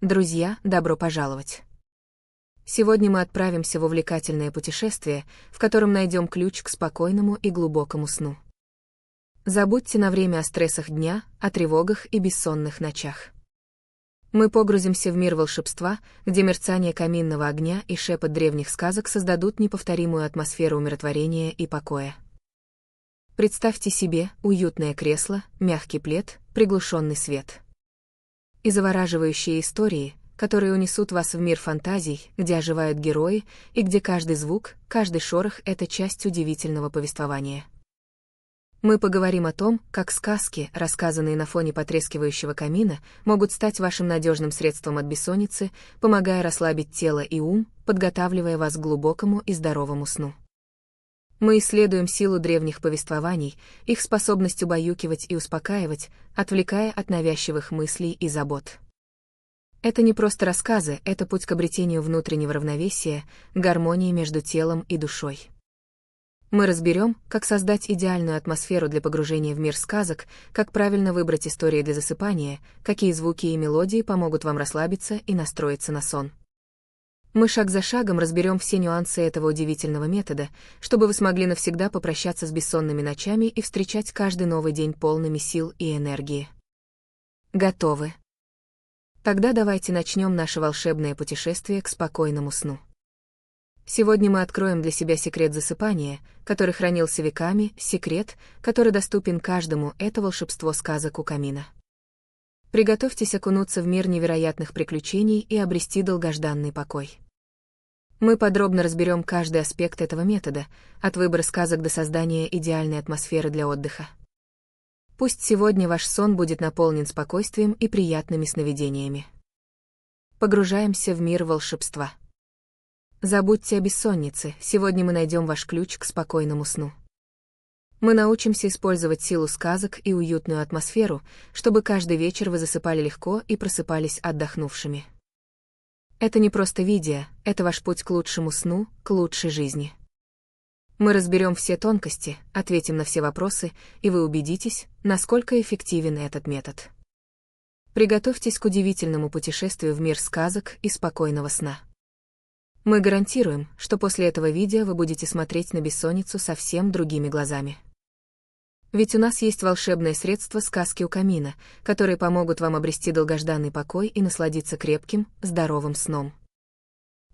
Друзья, добро пожаловать! Сегодня мы отправимся в увлекательное путешествие, в котором найдем ключ к спокойному и глубокому сну. Забудьте на время о стрессах дня, о тревогах и бессонных ночах. Мы погрузимся в мир волшебства, где мерцание каминного огня и шепот древних сказок создадут неповторимую атмосферу умиротворения и покоя. Представьте себе уютное кресло, мягкий плед, приглушенный свет. И завораживающие истории, которые унесут вас в мир фантазий, где оживают герои, и где каждый звук, каждый шорох — это часть удивительного повествования. Мы поговорим о том, как сказки, рассказанные на фоне потрескивающего камина, могут стать вашим надежным средством от бессонницы, помогая расслабить тело и ум, подготавливая вас к глубокому и здоровому сну. Мы исследуем силу древних повествований, их способность убаюкивать и успокаивать, отвлекая от навязчивых мыслей и забот. Это не просто рассказы, это путь к обретению внутреннего равновесия, гармонии между телом и душой. Мы разберем, как создать идеальную атмосферу для погружения в мир сказок, как правильно выбрать истории для засыпания, какие звуки и мелодии помогут вам расслабиться и настроиться на сон. Мы шаг за шагом разберем все нюансы этого удивительного метода, чтобы вы смогли навсегда попрощаться с бессонными ночами и встречать каждый новый день полными сил и энергии. Готовы? Тогда давайте начнем наше волшебное путешествие к спокойному сну. Сегодня мы откроем для себя секрет засыпания, который хранился веками, секрет, который доступен каждому, это волшебство сказок у камина. Приготовьтесь окунуться в мир невероятных приключений и обрести долгожданный покой. Мы подробно разберем каждый аспект этого метода, от выбора сказок до создания идеальной атмосферы для отдыха. Пусть сегодня ваш сон будет наполнен спокойствием и приятными сновидениями. Погружаемся в мир волшебства. Забудьте о бессоннице, сегодня мы найдем ваш ключ к спокойному сну. Мы научимся использовать силу сказок и уютную атмосферу, чтобы каждый вечер вы засыпали легко и просыпались отдохнувшими. Это не просто видео, это ваш путь к лучшему сну, к лучшей жизни. Мы разберем все тонкости, ответим на все вопросы, и вы убедитесь, насколько эффективен этот метод. Приготовьтесь к удивительному путешествию в мир сказок и спокойного сна. Мы гарантируем, что после этого видео вы будете смотреть на бессонницу совсем другими глазами. Ведь у нас есть волшебное средство сказки у камина, которые помогут вам обрести долгожданный покой и насладиться крепким, здоровым сном.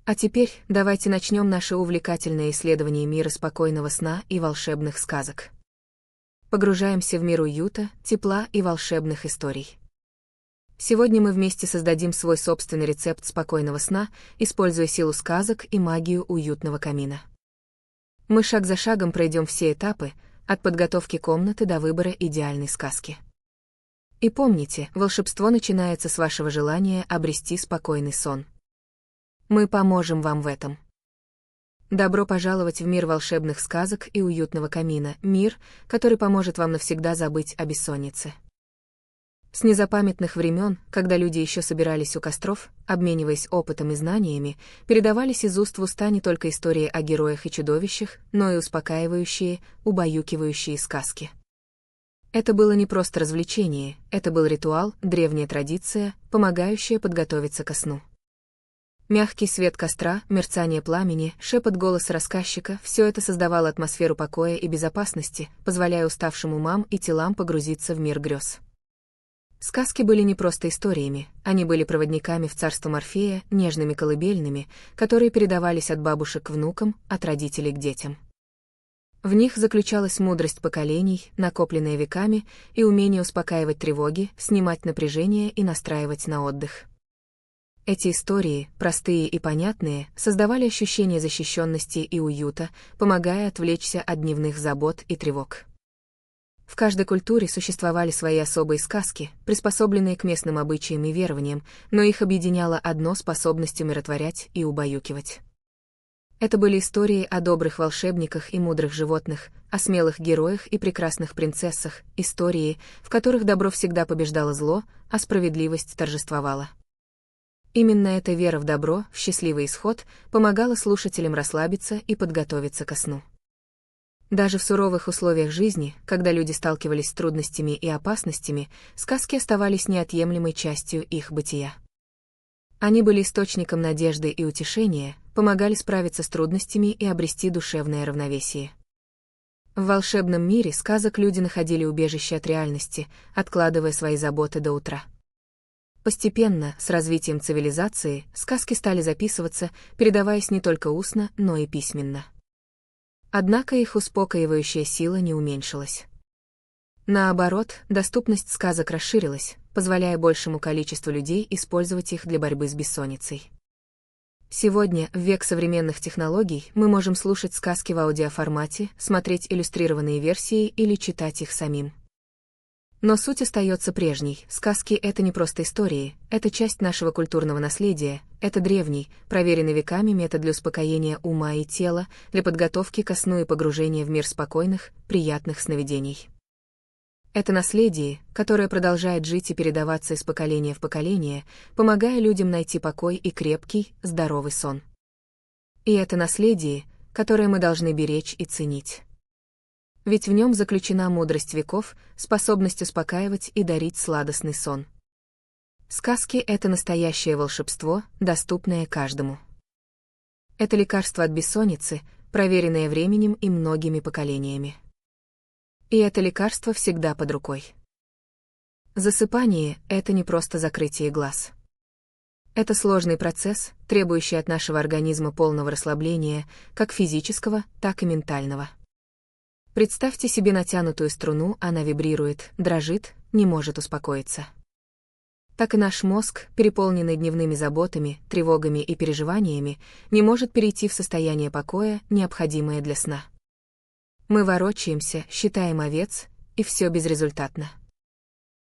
А теперь давайте начнем наше увлекательное исследование мира спокойного сна и волшебных сказок. Погружаемся в мир уюта, тепла и волшебных историй. Сегодня мы вместе создадим свой собственный рецепт спокойного сна, используя силу сказок и магию уютного камина. Мы шаг за шагом пройдем все этапы, от подготовки комнаты до выбора идеальной сказки. И помните, волшебство начинается с вашего желания обрести спокойный сон. Мы поможем вам в этом. Добро пожаловать в мир волшебных сказок и уютного камина, мир, который поможет вам навсегда забыть о бессоннице. С незапамятных времен, когда люди еще собирались у костров, обмениваясь опытом и знаниями, передавались из уст в уста не только истории о героях и чудовищах, но и успокаивающие, убаюкивающие сказки. Это было не просто развлечение, это был ритуал, древняя традиция, помогающая подготовиться ко сну. Мягкий свет костра, мерцание пламени, шепот голоса рассказчика — все это создавало атмосферу покоя и безопасности, позволяя уставшим умам и телам погрузиться в мир грез. Сказки были не просто историями, они были проводниками в царство Морфея, нежными колыбельными, которые передавались от бабушек к внукам, от родителей к детям. В них заключалась мудрость поколений, накопленная веками, и умение успокаивать тревоги, снимать напряжение и настраивать на отдых. Эти истории, простые и понятные, создавали ощущение защищенности и уюта, помогая отвлечься от дневных забот и тревог. В каждой культуре существовали свои особые сказки, приспособленные к местным обычаям и верованиям, но их объединяло одно — способность умиротворять и убаюкивать. Это были истории о добрых волшебниках и мудрых животных, о смелых героях и прекрасных принцессах, истории, в которых добро всегда побеждало зло, а справедливость торжествовала. Именно эта вера в добро, в счастливый исход, помогала слушателям расслабиться и подготовиться ко сну. Даже в суровых условиях жизни, когда люди сталкивались с трудностями и опасностями, сказки оставались неотъемлемой частью их бытия. Они были источником надежды и утешения, помогали справиться с трудностями и обрести душевное равновесие. В волшебном мире сказок люди находили убежище от реальности, откладывая свои заботы до утра. Постепенно, с развитием цивилизации, сказки стали записываться, передаваясь не только устно, но и письменно. Однако их успокаивающая сила не уменьшилась. Наоборот, доступность сказок расширилась, позволяя большему количеству людей использовать их для борьбы с бессонницей. Сегодня, в век современных технологий, мы можем слушать сказки в аудиоформате, смотреть иллюстрированные версии или читать их самим. Но суть остается прежней. Сказки — это не просто истории, это часть нашего культурного наследия, это древний, проверенный веками метод для успокоения ума и тела, для подготовки ко сну и погружения в мир спокойных, приятных сновидений. Это наследие, которое продолжает жить и передаваться из поколения в поколение, помогая людям найти покой и крепкий, здоровый сон. И это наследие, которое мы должны беречь и ценить. Ведь в нем заключена мудрость веков, способность успокаивать и дарить сладостный сон. Сказки — это настоящее волшебство, доступное каждому. Это лекарство от бессонницы, проверенное временем и многими поколениями. И это лекарство всегда под рукой. Засыпание — это не просто закрытие глаз. Это сложный процесс, требующий от нашего организма полного расслабления, как физического, так и ментального. Представьте себе натянутую струну, она вибрирует, дрожит, не может успокоиться. Так и наш мозг, переполненный дневными заботами, тревогами и переживаниями, не может перейти в состояние покоя, необходимое для сна. Мы ворочаемся, считаем овец, и все безрезультатно.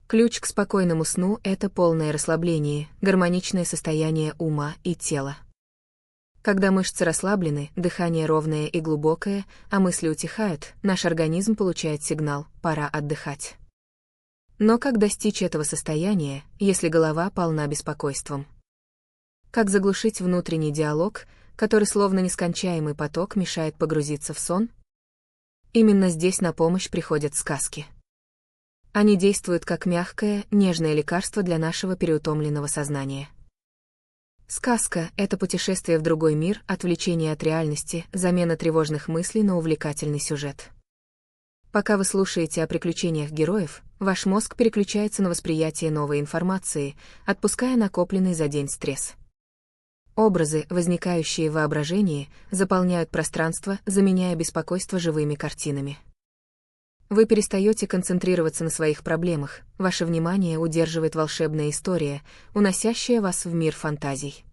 Ключ к спокойному сну — это полное расслабление, гармоничное состояние ума и тела. Когда мышцы расслаблены, дыхание ровное и глубокое, а мысли утихают, наш организм получает сигнал «пора отдыхать». Но как достичь этого состояния, если голова полна беспокойством? Как заглушить внутренний диалог, который словно нескончаемый поток мешает погрузиться в сон? Именно здесь на помощь приходят сказки. Они действуют как мягкое, нежное лекарство для нашего переутомленного сознания. Сказка — это путешествие в другой мир, отвлечение от реальности, замена тревожных мыслей на увлекательный сюжет. Пока вы слушаете о приключениях героев, ваш мозг переключается на восприятие новой информации, отпуская накопленный за день стресс. Образы, возникающие в воображении, заполняют пространство, заменяя беспокойство живыми картинами. Вы перестаете концентрироваться на своих проблемах, ваше внимание удерживает волшебная история, уносящая вас в мир фантазий.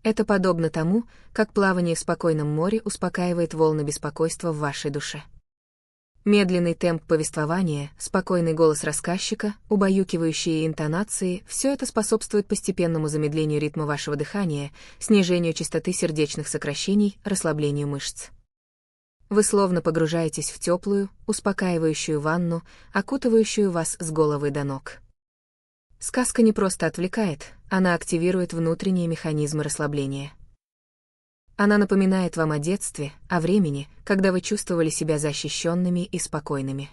Это подобно тому, как плавание в спокойном море успокаивает волны беспокойства в вашей душе. Медленный темп повествования, спокойный голос рассказчика, убаюкивающие интонации — все это способствует постепенному замедлению ритма вашего дыхания, снижению частоты сердечных сокращений, расслаблению мышц. Вы словно погружаетесь в теплую, успокаивающую ванну, окутывающую вас с головы до ног. Сказка не просто отвлекает, она активирует внутренние механизмы расслабления. Она напоминает вам о детстве, о времени, когда вы чувствовали себя защищенными и спокойными.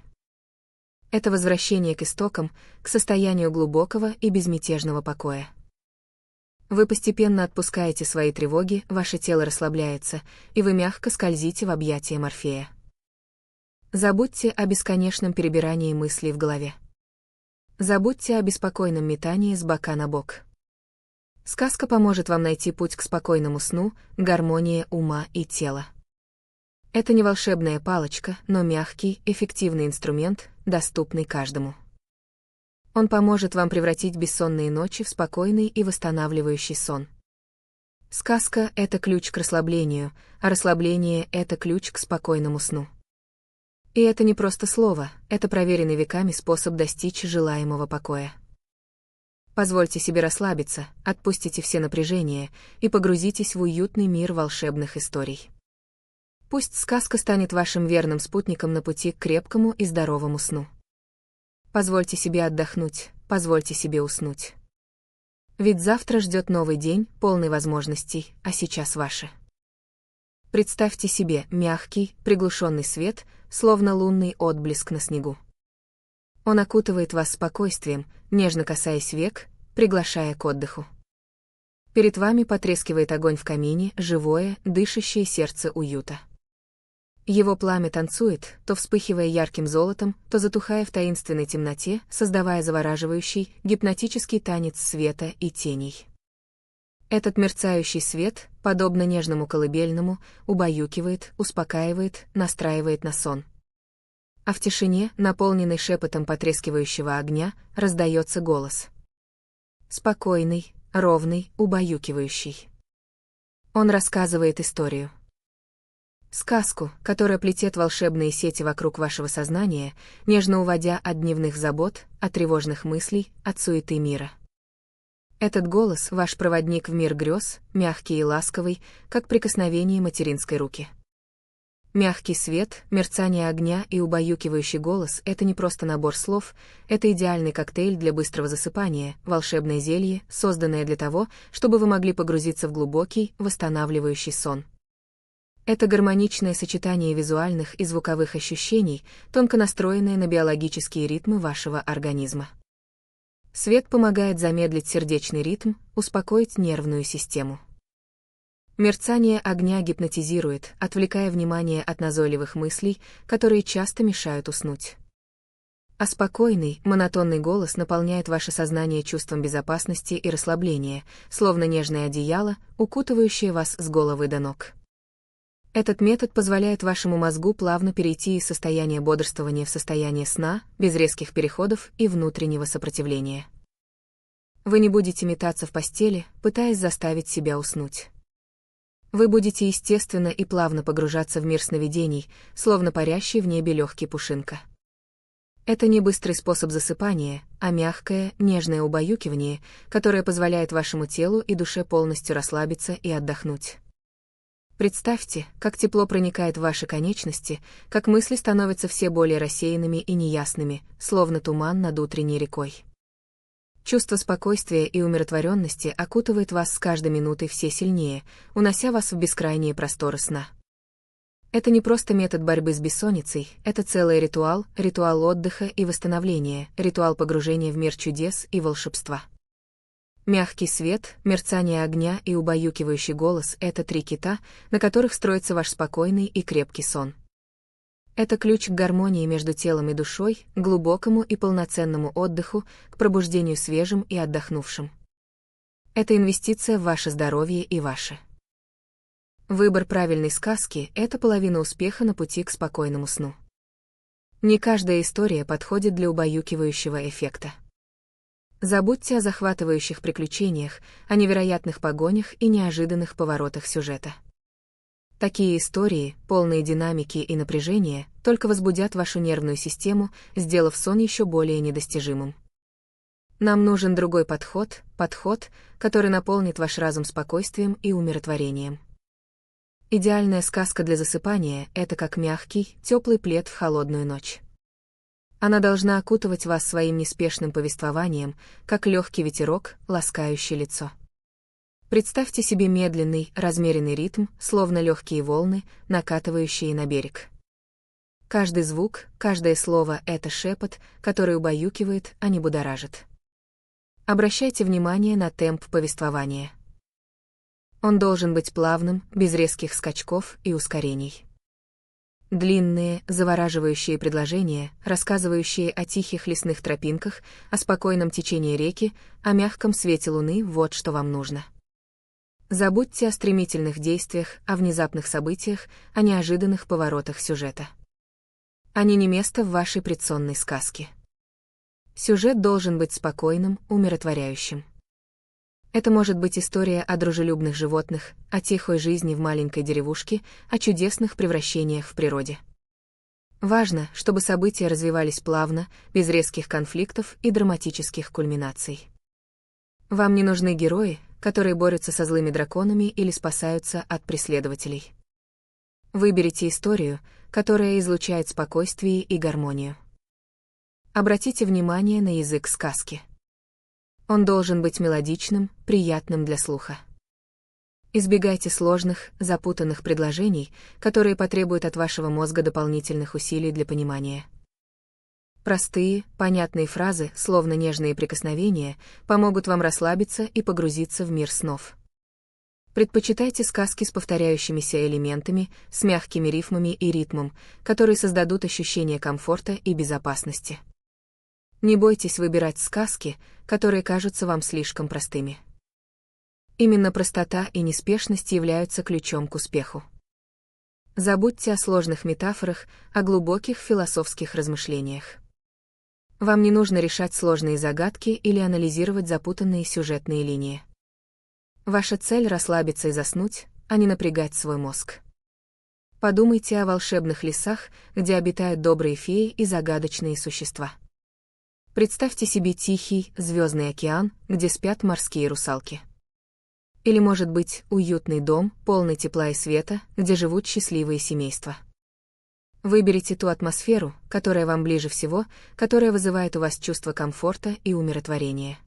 Это возвращение к истокам, к состоянию глубокого и безмятежного покоя. Вы постепенно отпускаете свои тревоги, ваше тело расслабляется, и вы мягко скользите в объятия Морфея. Забудьте о бесконечном перебирании мыслей в голове. Забудьте о беспокойном метании с бока на бок. Сказка поможет вам найти путь к спокойному сну, гармонии ума и тела. Это не волшебная палочка, но мягкий, эффективный инструмент, доступный каждому. Он поможет вам превратить бессонные ночи в спокойный и восстанавливающий сон. Сказка — это ключ к расслаблению, а расслабление — это ключ к спокойному сну. И это не просто слово, это проверенный веками способ достичь желаемого покоя. Позвольте себе расслабиться, отпустите все напряжения и погрузитесь в уютный мир волшебных историй. Пусть сказка станет вашим верным спутником на пути к крепкому и здоровому сну. Позвольте себе отдохнуть, позвольте себе уснуть. Ведь завтра ждет новый день, полный возможностей, а сейчас ваше. Представьте себе мягкий, приглушенный свет, словно лунный отблеск на снегу. Он окутывает вас спокойствием, нежно касаясь век, приглашая к отдыху. Перед вами потрескивает огонь в камине, живое, дышащее сердце уюта. Его пламя танцует, то вспыхивая ярким золотом, то затухая в таинственной темноте, создавая завораживающий, гипнотический танец света и теней. Этот мерцающий свет, подобно нежному колыбельному, убаюкивает, успокаивает, настраивает на сон. А в тишине, наполненной шепотом потрескивающего огня, раздается голос. Спокойный, ровный, убаюкивающий. Он рассказывает историю. Сказку, которая плетет волшебные сети вокруг вашего сознания, нежно уводя от дневных забот, от тревожных мыслей, от суеты мира. Этот голос — ваш проводник в мир грез, мягкий и ласковый, как прикосновение материнской руки. Мягкий свет, мерцание огня и убаюкивающий голос — это не просто набор слов, это идеальный коктейль для быстрого засыпания, волшебное зелье, созданное для того, чтобы вы могли погрузиться в глубокий, восстанавливающий сон. Это гармоничное сочетание визуальных и звуковых ощущений, тонко настроенное на биологические ритмы вашего организма. Свет помогает замедлить сердечный ритм, успокоить нервную систему. Мерцание огня гипнотизирует, отвлекая внимание от назойливых мыслей, которые часто мешают уснуть. А спокойный, монотонный голос наполняет ваше сознание чувством безопасности и расслабления, словно нежное одеяло, укутывающее вас с головы до ног. Этот метод позволяет вашему мозгу плавно перейти из состояния бодрствования в состояние сна, без резких переходов и внутреннего сопротивления. Вы не будете метаться в постели, пытаясь заставить себя уснуть. Вы будете естественно и плавно погружаться в мир сновидений, словно парящий в небе легкий пушинка. Это не быстрый способ засыпания, а мягкое, нежное убаюкивание, которое позволяет вашему телу и душе полностью расслабиться и отдохнуть. Представьте, как тепло проникает в ваши конечности, как мысли становятся все более рассеянными и неясными, словно туман над утренней рекой. Чувство спокойствия и умиротворенности окутывает вас с каждой минутой все сильнее, унося вас в бескрайние просторы сна. Это не просто метод борьбы с бессонницей, это целый ритуал, ритуал отдыха и восстановления, ритуал погружения в мир чудес и волшебства. Мягкий свет, мерцание огня и убаюкивающий голос — это три кита, на которых строится ваш спокойный и крепкий сон. Это ключ к гармонии между телом и душой, к глубокому и полноценному отдыху, к пробуждению свежим и отдохнувшим. Это инвестиция в ваше здоровье и ваше. Выбор правильной сказки — это половина успеха на пути к спокойному сну. Не каждая история подходит для убаюкивающего эффекта. Забудьте о захватывающих приключениях, о невероятных погонях и неожиданных поворотах сюжета. Такие истории, полные динамики и напряжения, только возбудят вашу нервную систему, сделав сон еще более недостижимым. Нам нужен другой подход, который наполнит ваш разум спокойствием и умиротворением. Идеальная сказка для засыпания — это как мягкий, теплый плед в холодную ночь. Она должна окутывать вас своим неспешным повествованием, как легкий ветерок, ласкающий лицо. Представьте себе медленный, размеренный ритм, словно легкие волны, накатывающие на берег. Каждый звук, каждое слово — это шепот, который убаюкивает, а не будоражит. Обращайте внимание на темп повествования. Он должен быть плавным, без резких скачков и ускорений. Длинные, завораживающие предложения, рассказывающие о тихих лесных тропинках, о спокойном течении реки, о мягком свете луны — вот что вам нужно. Забудьте о стремительных действиях, о внезапных событиях, о неожиданных поворотах сюжета. Они не место в вашей предсонной сказке. Сюжет должен быть спокойным, умиротворяющим. Это может быть история о дружелюбных животных, о тихой жизни в маленькой деревушке, о чудесных превращениях в природе. Важно, чтобы события развивались плавно, без резких конфликтов и драматических кульминаций. Вам не нужны герои, которые борются со злыми драконами или спасаются от преследователей. Выберите историю, которая излучает спокойствие и гармонию. Обратите внимание на язык сказки. Он должен быть мелодичным, приятным для слуха. Избегайте сложных, запутанных предложений, которые потребуют от вашего мозга дополнительных усилий для понимания. Простые, понятные фразы, словно нежные прикосновения, помогут вам расслабиться и погрузиться в мир снов. Предпочитайте сказки с повторяющимися элементами, с мягкими рифмами и ритмом, которые создадут ощущение комфорта и безопасности. Не бойтесь выбирать сказки, которые кажутся вам слишком простыми. Именно простота и неспешность являются ключом к успеху. Забудьте о сложных метафорах, о глубоких философских размышлениях. Вам не нужно решать сложные загадки или анализировать запутанные сюжетные линии. Ваша цель — расслабиться и заснуть, а не напрягать свой мозг. Подумайте о волшебных лесах, где обитают добрые феи и загадочные существа. Представьте себе тихий, звездный океан, где спят морские русалки. Или, может быть, уютный дом, полный тепла и света, где живут счастливые семейства. Выберите ту атмосферу, которая вам ближе всего, которая вызывает у вас чувство комфорта и умиротворения.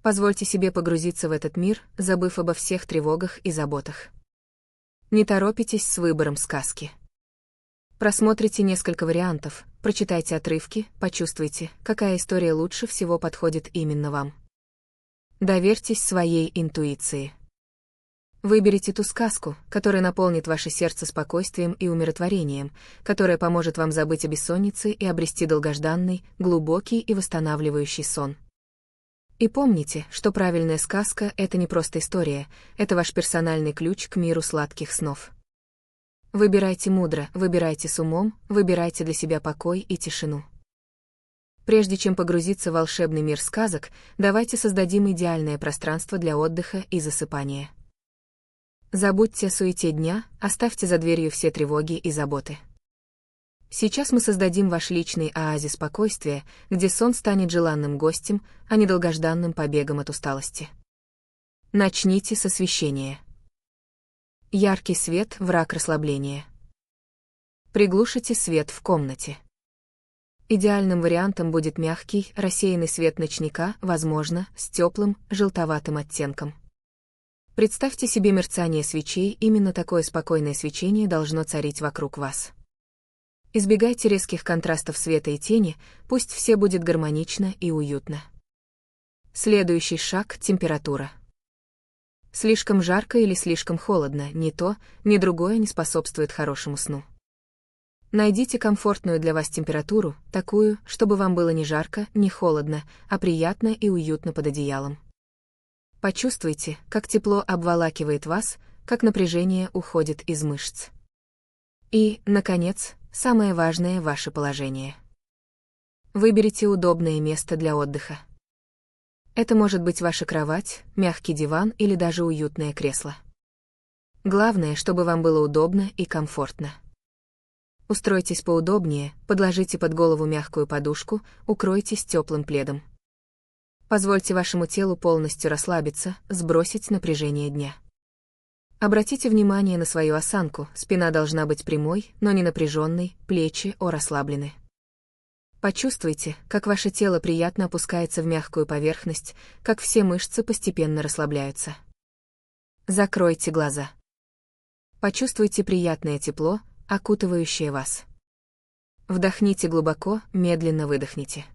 Позвольте себе погрузиться в этот мир, забыв обо всех тревогах и заботах. Не торопитесь с выбором сказки. Просмотрите несколько вариантов, прочитайте отрывки, почувствуйте, какая история лучше всего подходит именно вам. Доверьтесь своей интуиции. Выберите ту сказку, которая наполнит ваше сердце спокойствием и умиротворением, которая поможет вам забыть о бессоннице и обрести долгожданный, глубокий и восстанавливающий сон. И помните, что правильная сказка — это не просто история, это ваш персональный ключ к миру сладких снов. Выбирайте мудро, выбирайте с умом, выбирайте для себя покой и тишину. Прежде чем погрузиться в волшебный мир сказок, давайте создадим идеальное пространство для отдыха и засыпания. Забудьте о суете дня, оставьте за дверью все тревоги и заботы. Сейчас мы создадим ваш личный оазис спокойствия, где сон станет желанным гостем, а не долгожданным побегом от усталости. Начните с освещения. Яркий свет — враг расслабления. Приглушите свет в комнате. Идеальным вариантом будет мягкий, рассеянный свет ночника, возможно, с теплым, желтоватым оттенком. Представьте себе мерцание свечей, именно такое спокойное свечение должно царить вокруг вас. Избегайте резких контрастов света и тени, пусть все будет гармонично и уютно. Следующий шаг — температура. Слишком жарко или слишком холодно, ни то, ни другое не способствует хорошему сну. Найдите комфортную для вас температуру, такую, чтобы вам было не жарко, не холодно, а приятно и уютно под одеялом. Почувствуйте, как тепло обволакивает вас, как напряжение уходит из мышц. И, наконец, самое важное — ваше положение. Выберите удобное место для отдыха. Это может быть ваша кровать, мягкий диван или даже уютное кресло. Главное, чтобы вам было удобно и комфортно. Устройтесь поудобнее, подложите под голову мягкую подушку, укройтесь теплым пледом. Позвольте вашему телу полностью расслабиться, сбросить напряжение дня. Обратите внимание на свою осанку, спина должна быть прямой, но не напряженной, плечи расслаблены. Почувствуйте, как ваше тело приятно опускается в мягкую поверхность, как все мышцы постепенно расслабляются. Закройте глаза. Почувствуйте приятное тепло, окутывающее вас. Вдохните глубоко, медленно выдохните.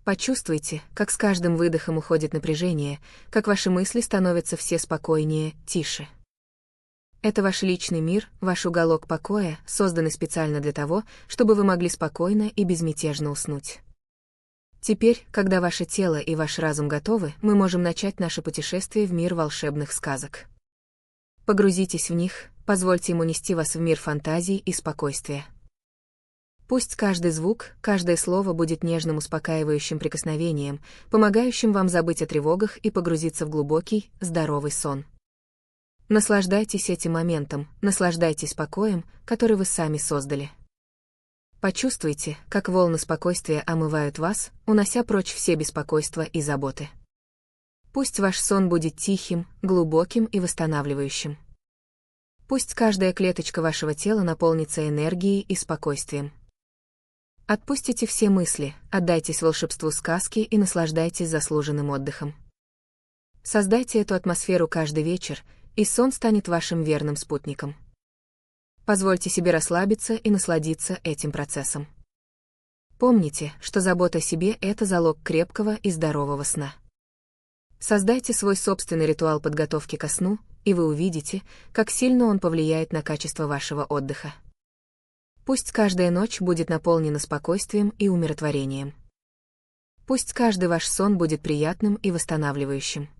Почувствуйте, как с каждым выдохом уходит напряжение, как ваши мысли становятся все спокойнее, тише. Это ваш личный мир, ваш уголок покоя, созданный специально для того, чтобы вы могли спокойно и безмятежно уснуть. Теперь, когда ваше тело и ваш разум готовы, мы можем начать наше путешествие в мир волшебных сказок. Погрузитесь в них, позвольте ему нести вас в мир фантазий и спокойствия. Пусть каждый звук, каждое слово будет нежным успокаивающим прикосновением, помогающим вам забыть о тревогах и погрузиться в глубокий, здоровый сон. Наслаждайтесь этим моментом, наслаждайтесь покоем, который вы сами создали. Почувствуйте, как волны спокойствия омывают вас, унося прочь все беспокойства и заботы. Пусть ваш сон будет тихим, глубоким и восстанавливающим. Пусть каждая клеточка вашего тела наполнится энергией и спокойствием. Отпустите все мысли, отдайтесь волшебству сказки и наслаждайтесь заслуженным отдыхом. Создайте эту атмосферу каждый вечер, и сон станет вашим верным спутником. Позвольте себе расслабиться и насладиться этим процессом. Помните, что забота о себе — это залог крепкого и здорового сна. Создайте свой собственный ритуал подготовки ко сну, и вы увидите, как сильно он повлияет на качество вашего отдыха. Пусть каждая ночь будет наполнена спокойствием и умиротворением. Пусть каждый ваш сон будет приятным и восстанавливающим.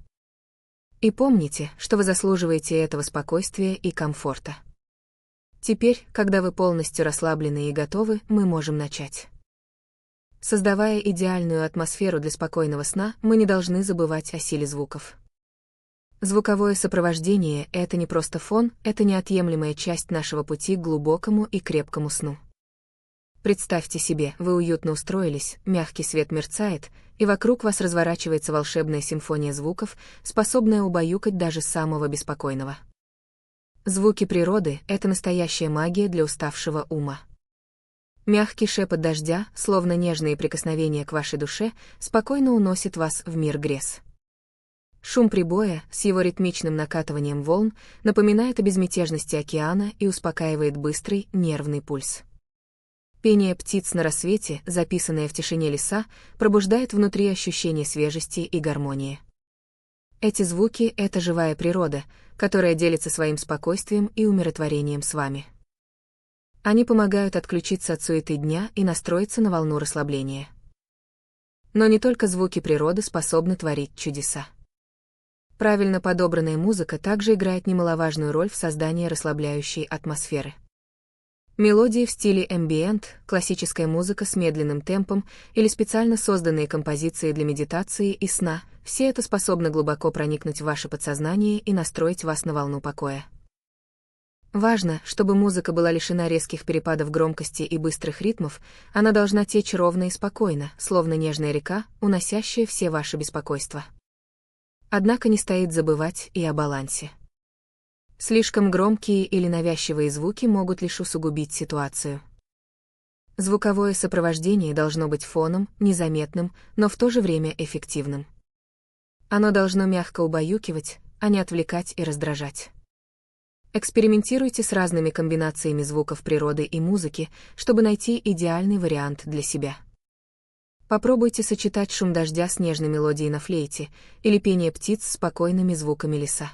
И помните, что вы заслуживаете этого спокойствия и комфорта. Теперь, когда вы полностью расслаблены и готовы, мы можем начать. Создавая идеальную атмосферу для спокойного сна, мы не должны забывать о силе звуков. Звуковое сопровождение — это не просто фон, это неотъемлемая часть нашего пути к глубокому и крепкому сну. Представьте себе, вы уютно устроились, мягкий свет мерцает, и вокруг вас разворачивается волшебная симфония звуков, способная убаюкать даже самого беспокойного. Звуки природы — это настоящая магия для уставшего ума. Мягкий шепот дождя, словно нежные прикосновения к вашей душе, спокойно уносит вас в мир грез. Шум прибоя, с его ритмичным накатыванием волн, напоминает о безмятежности океана и успокаивает быстрый, нервный пульс. Пение птиц на рассвете, записанное в тишине леса, пробуждает внутри ощущение свежести и гармонии. Эти звуки — это живая природа, которая делится своим спокойствием и умиротворением с вами. Они помогают отключиться от суеты дня и настроиться на волну расслабления. Но не только звуки природы способны творить чудеса. Правильно подобранная музыка также играет немаловажную роль в создании расслабляющей атмосферы. Мелодии в стиле эмбиент, классическая музыка с медленным темпом или специально созданные композиции для медитации и сна — все это способно глубоко проникнуть в ваше подсознание и настроить вас на волну покоя. Важно, чтобы музыка была лишена резких перепадов громкости и быстрых ритмов, она должна течь ровно и спокойно, словно нежная река, уносящая все ваши беспокойства. Однако не стоит забывать и о балансе. Слишком громкие или навязчивые звуки могут лишь усугубить ситуацию. Звуковое сопровождение должно быть фоном, незаметным, но в то же время эффективным. Оно должно мягко убаюкивать, а не отвлекать и раздражать. Экспериментируйте с разными комбинациями звуков природы и музыки, чтобы найти идеальный вариант для себя. Попробуйте сочетать шум дождя с нежной мелодией на флейте или пение птиц с спокойными звуками леса.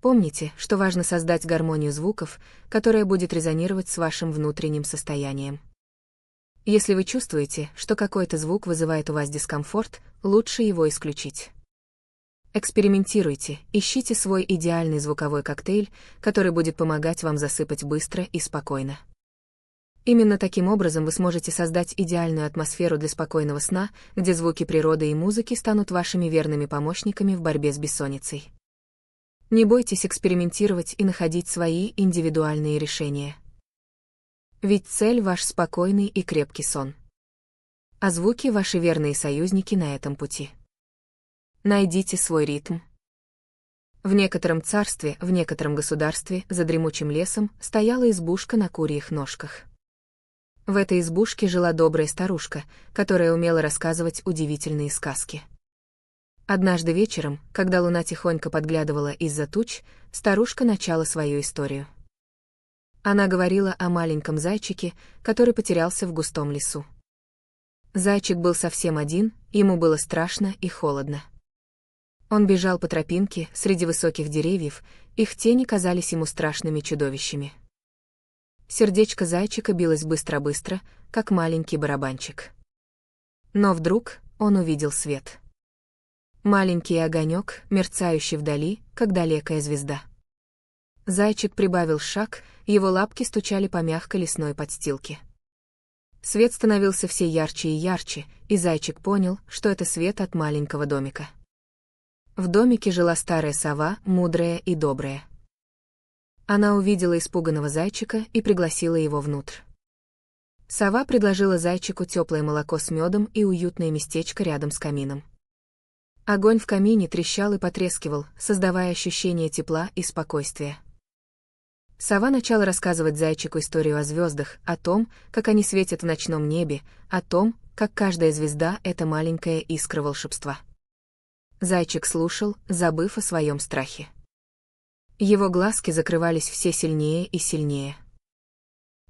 Помните, что важно создать гармонию звуков, которая будет резонировать с вашим внутренним состоянием. Если вы чувствуете, что какой-то звук вызывает у вас дискомфорт, лучше его исключить. Экспериментируйте, ищите свой идеальный звуковой коктейль, который будет помогать вам засыпать быстро и спокойно. Именно таким образом вы сможете создать идеальную атмосферу для спокойного сна, где звуки природы и музыки станут вашими верными помощниками в борьбе с бессонницей. Не бойтесь экспериментировать и находить свои индивидуальные решения. Ведь цель — ваш спокойный и крепкий сон. А звуки — ваши верные союзники на этом пути. Найдите свой ритм. В некотором царстве, в некотором государстве, за дремучим лесом, стояла избушка на курьих ножках. В этой избушке жила добрая старушка, которая умела рассказывать удивительные сказки. Однажды вечером, когда луна тихонько подглядывала из-за туч, старушка начала свою историю. Она говорила о маленьком зайчике, который потерялся в густом лесу. Зайчик был совсем один, ему было страшно и холодно. Он бежал по тропинке среди высоких деревьев, их тени казались ему страшными чудовищами. Сердечко зайчика билось быстро-быстро, как маленький барабанчик. Но вдруг он увидел свет. Маленький огонек, мерцающий вдали, как далекая звезда. Зайчик прибавил шаг, его лапки стучали по мягкой лесной подстилке. Свет становился все ярче и ярче, и зайчик понял, что это свет от маленького домика. В домике жила старая сова, мудрая и добрая. Она увидела испуганного зайчика и пригласила его внутрь. Сова предложила зайчику теплое молоко с медом и уютное местечко рядом с камином. Огонь в камине трещал и потрескивал, создавая ощущение тепла и спокойствия. Сова начала рассказывать зайчику историю о звездах, о том, как они светят в ночном небе, о том, как каждая звезда — это маленькая искра волшебства. Зайчик слушал, забыв о своем страхе. Его глазки закрывались все сильнее и сильнее.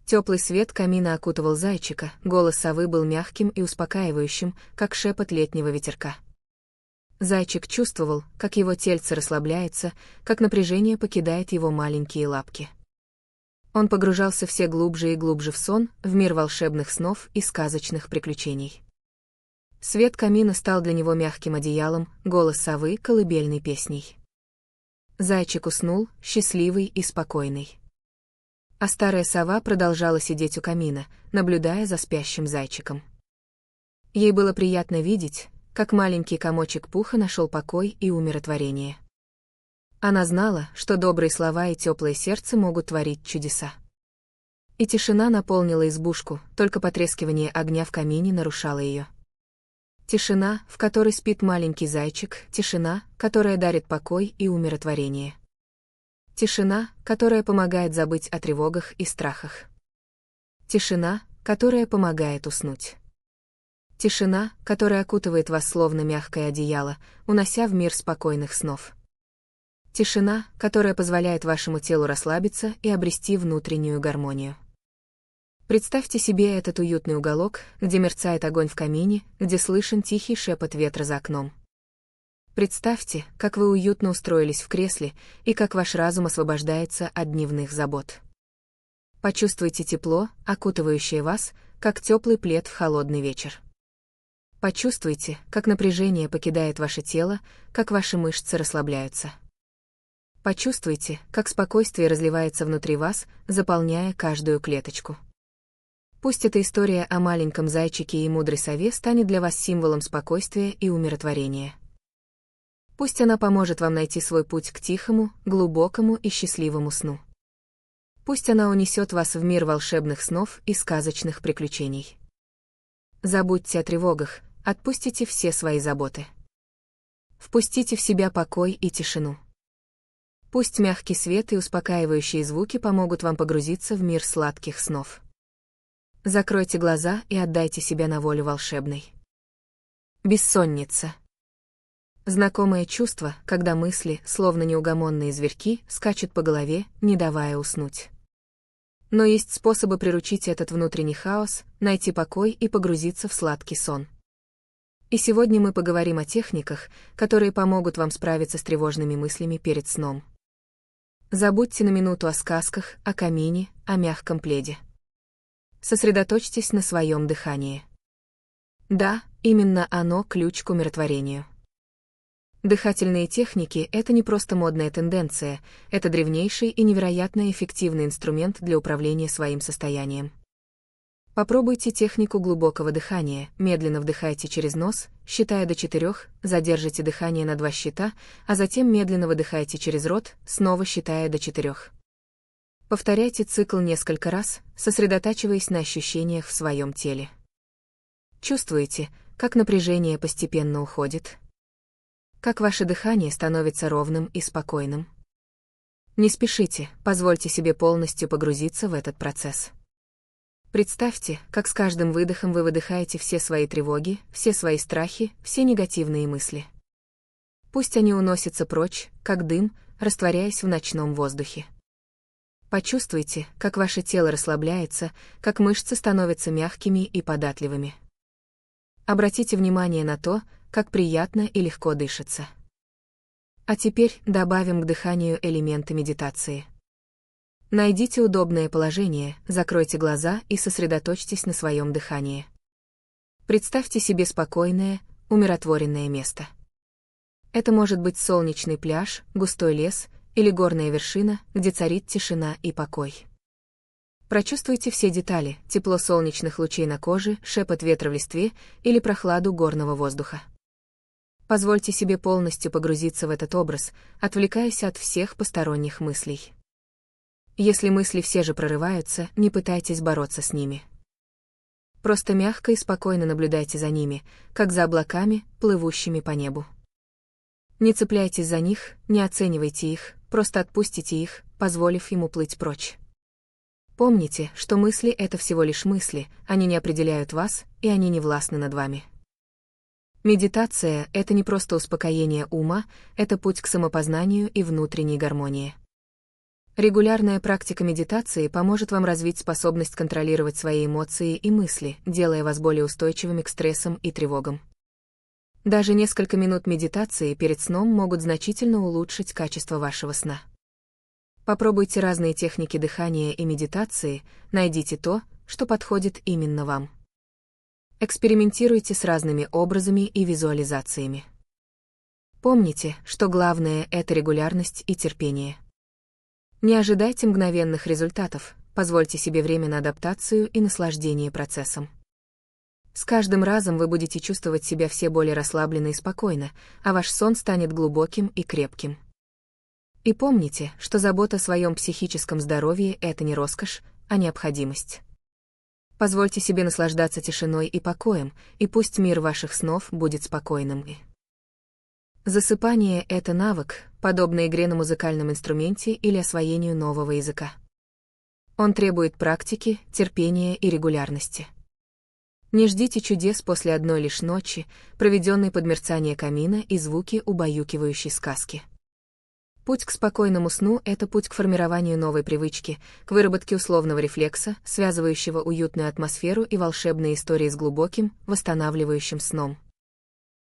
Теплый свет камина окутывал зайчика, голос совы был мягким и успокаивающим, как шепот летнего ветерка. Зайчик чувствовал, как его тельце расслабляется, как напряжение покидает его маленькие лапки. Он погружался все глубже и глубже в сон, в мир волшебных снов и сказочных приключений. Свет камина стал для него мягким одеялом, голос совы — колыбельной песней. Зайчик уснул, счастливый и спокойный. А старая сова продолжала сидеть у камина, наблюдая за спящим зайчиком. Ей было приятно видеть, как маленький комочек пуха нашел покой и умиротворение. Она знала, что добрые слова и теплое сердце могут творить чудеса. И тишина наполнила избушку, только потрескивание огня в камине нарушало ее. Тишина, в которой спит маленький зайчик, тишина, которая дарит покой и умиротворение. Тишина, которая помогает забыть о тревогах и страхах. Тишина, которая помогает уснуть. Тишина, которая окутывает вас словно мягкое одеяло, унося в мир спокойных снов. Тишина, которая позволяет вашему телу расслабиться и обрести внутреннюю гармонию. Представьте себе этот уютный уголок, где мерцает огонь в камине, где слышен тихий шепот ветра за окном. Представьте, как вы уютно устроились в кресле и как ваш разум освобождается от дневных забот. Почувствуйте тепло, окутывающее вас, как теплый плед в холодный вечер. Почувствуйте, как напряжение покидает ваше тело, как ваши мышцы расслабляются. Почувствуйте, как спокойствие разливается внутри вас, заполняя каждую клеточку. Пусть эта история о маленьком зайчике и мудрой сове станет для вас символом спокойствия и умиротворения. Пусть она поможет вам найти свой путь к тихому, глубокому и счастливому сну. Пусть она унесет вас в мир волшебных снов и сказочных приключений. Забудьте о тревогах, отпустите все свои заботы. Впустите в себя покой и тишину. Пусть мягкий свет и успокаивающие звуки помогут вам погрузиться в мир сладких снов. Закройте глаза и отдайте себя на волю волшебной. Бессонница. Знакомое чувство, когда мысли, словно неугомонные зверьки, скачут по голове, не давая уснуть. Но есть способы приручить этот внутренний хаос, найти покой и погрузиться в сладкий сон. И сегодня мы поговорим о техниках, которые помогут вам справиться с тревожными мыслями перед сном. Забудьте на минуту о сказках, о камине, о мягком пледе. Сосредоточьтесь на своем дыхании. Да, именно оно ключ к умиротворению. Дыхательные техники — это не просто модная тенденция, это древнейший и невероятно эффективный инструмент для управления своим состоянием. Попробуйте технику глубокого дыхания, медленно вдыхайте через нос, считая до 4, задержите дыхание на 2 счета, а затем медленно выдыхайте через рот, снова считая до 4. Повторяйте цикл несколько раз, сосредотачиваясь на ощущениях в своем теле. Чувствуете, как напряжение постепенно уходит? Как ваше дыхание становится ровным и спокойным? Не спешите, позвольте себе полностью погрузиться в этот процесс. Представьте, как с каждым выдохом вы выдыхаете все свои тревоги, все свои страхи, все негативные мысли. Пусть они уносятся прочь, как дым, растворяясь в ночном воздухе. Почувствуйте, как ваше тело расслабляется, как мышцы становятся мягкими и податливыми. Обратите внимание на то, как приятно и легко дышится. А теперь добавим к дыханию элементы медитации. Найдите удобное положение, закройте глаза и сосредоточьтесь на своем дыхании. Представьте себе спокойное, умиротворенное место. Это может быть солнечный пляж, густой лес или горная вершина, где царит тишина и покой. Прочувствуйте все детали: тепло солнечных лучей на коже, шепот ветра в листве или прохладу горного воздуха. Позвольте себе полностью погрузиться в этот образ, отвлекаясь от всех посторонних мыслей. Если мысли все же прорываются, не пытайтесь бороться с ними. Просто мягко и спокойно наблюдайте за ними, как за облаками, плывущими по небу. Не цепляйтесь за них, не оценивайте их, просто отпустите их, позволив им уплыть прочь. Помните, что мысли — это всего лишь мысли, они не определяют вас, и они не властны над вами. Медитация — это не просто успокоение ума, это путь к самопознанию и внутренней гармонии. Регулярная практика медитации поможет вам развить способность контролировать свои эмоции и мысли, делая вас более устойчивыми к стрессам и тревогам. Даже несколько минут медитации перед сном могут значительно улучшить качество вашего сна. Попробуйте разные техники дыхания и медитации, найдите то, что подходит именно вам. Экспериментируйте с разными образами и визуализациями. Помните, что главное — это регулярность и терпение. Не ожидайте мгновенных результатов, позвольте себе время на адаптацию и наслаждение процессом. С каждым разом вы будете чувствовать себя все более расслабленно и спокойно, а ваш сон станет глубоким и крепким. И помните, что забота о своем психическом здоровье — это не роскошь, а необходимость. Позвольте себе наслаждаться тишиной и покоем, и пусть мир ваших снов будет спокойным. Засыпание — это навык, подобный игре на музыкальном инструменте или освоению нового языка. Он требует практики, терпения и регулярности. Не ждите чудес после одной лишь ночи, проведенной под мерцание камина и звуки убаюкивающей сказки. Путь к спокойному сну — это путь к формированию новой привычки, к выработке условного рефлекса, связывающего уютную атмосферу и волшебные истории с глубоким, восстанавливающим сном.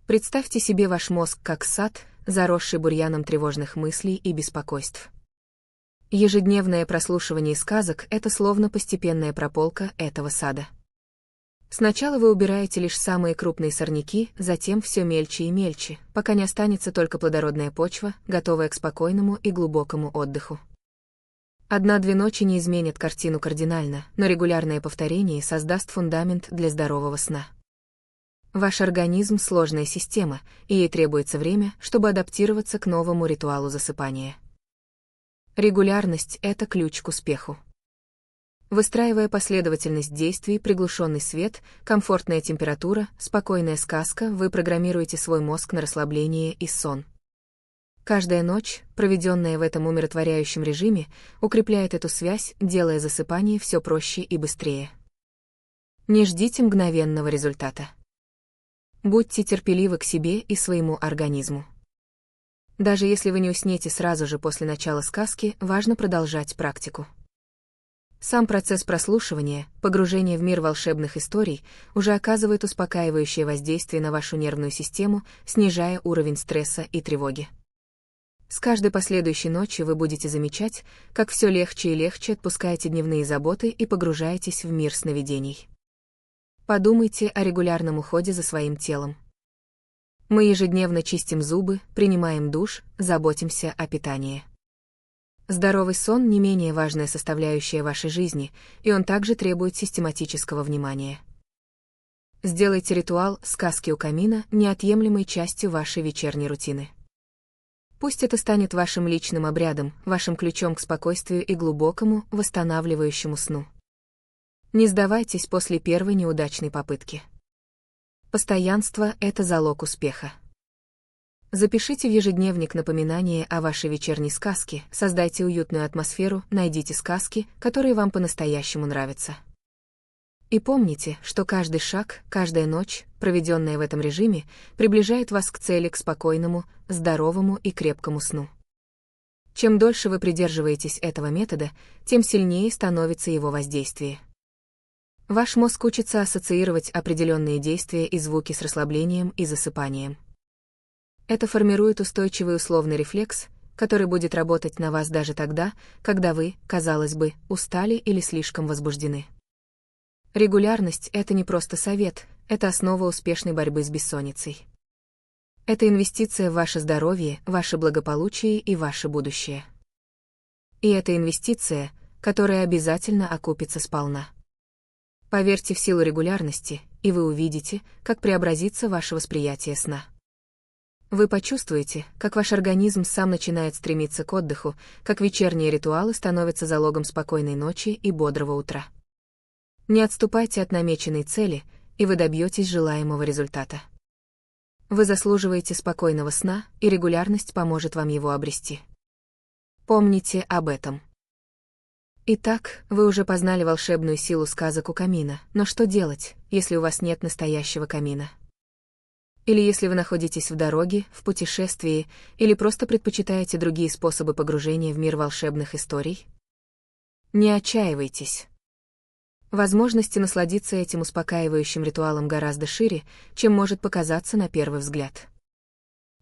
Представьте себе ваш мозг как сад, заросший бурьяном тревожных мыслей и беспокойств. Ежедневное прослушивание сказок — это словно постепенная прополка этого сада. Сначала вы убираете лишь самые крупные сорняки, затем все мельче и мельче, пока не останется только плодородная почва, готовая к спокойному и глубокому отдыху. 1-2 ночи не изменят картину кардинально, но регулярное повторение создаст фундамент для здорового сна. Ваш организм — сложная система, и ей требуется время, чтобы адаптироваться к новому ритуалу засыпания. Регулярность — это ключ к успеху. Выстраивая последовательность действий, приглушенный свет, комфортная температура, спокойная сказка, вы программируете свой мозг на расслабление и сон. Каждая ночь, проведенная в этом умиротворяющем режиме, укрепляет эту связь, делая засыпание все проще и быстрее. Не ждите мгновенного результата. Будьте терпеливы к себе и своему организму. Даже если вы не уснете сразу же после начала сказки, важно продолжать практику. Сам процесс прослушивания, погружения в мир волшебных историй, уже оказывает успокаивающее воздействие на вашу нервную систему, снижая уровень стресса и тревоги. С каждой последующей ночью вы будете замечать, как все легче и легче отпускаете дневные заботы и погружаетесь в мир сновидений. Подумайте о регулярном уходе за своим телом. Мы ежедневно чистим зубы, принимаем душ, заботимся о питании. Здоровый сон — не менее важная составляющая вашей жизни, и он также требует систематического внимания. Сделайте ритуал «Сказки у камина» неотъемлемой частью вашей вечерней рутины. Пусть это станет вашим личным обрядом, вашим ключом к спокойствию и глубокому, восстанавливающему сну. Не сдавайтесь после первой неудачной попытки. Постоянство — это залог успеха. Запишите в ежедневник напоминание о вашей вечерней сказке, создайте уютную атмосферу, найдите сказки, которые вам по-настоящему нравятся. И помните, что каждый шаг, каждая ночь, проведенная в этом режиме, приближает вас к цели, к спокойному, здоровому и крепкому сну. Чем дольше вы придерживаетесь этого метода, тем сильнее становится его воздействие. Ваш мозг учится ассоциировать определенные действия и звуки с расслаблением и засыпанием. Это формирует устойчивый условный рефлекс, который будет работать на вас даже тогда, когда вы, казалось бы, устали или слишком возбуждены. Регулярность — это не просто совет, это основа успешной борьбы с бессонницей. Это инвестиция в ваше здоровье, ваше благополучие и ваше будущее. И это инвестиция, которая обязательно окупится сполна. Поверьте в силу регулярности, и вы увидите, как преобразится ваше восприятие сна. Вы почувствуете, как ваш организм сам начинает стремиться к отдыху, как вечерние ритуалы становятся залогом спокойной ночи и бодрого утра. Не отступайте от намеченной цели, и вы добьетесь желаемого результата. Вы заслуживаете спокойного сна, и регулярность поможет вам его обрести. Помните об этом. Итак, вы уже познали волшебную силу сказок у камина, но что делать, если у вас нет настоящего камина? Или если вы находитесь в дороге, в путешествии, или просто предпочитаете другие способы погружения в мир волшебных историй? Не отчаивайтесь. Возможности насладиться этим успокаивающим ритуалом гораздо шире, чем может показаться на первый взгляд.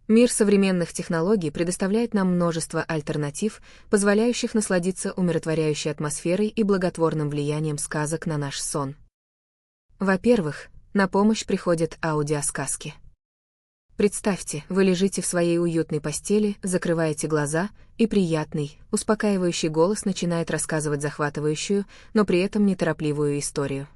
Мир современных технологий предоставляет нам множество альтернатив, позволяющих насладиться умиротворяющей атмосферой и благотворным влиянием сказок на наш сон. Во-первых, на помощь приходят аудиосказки. Представьте, вы лежите в своей уютной постели, закрываете глаза, и приятный, успокаивающий голос начинает рассказывать захватывающую, но при этом неторопливую историю.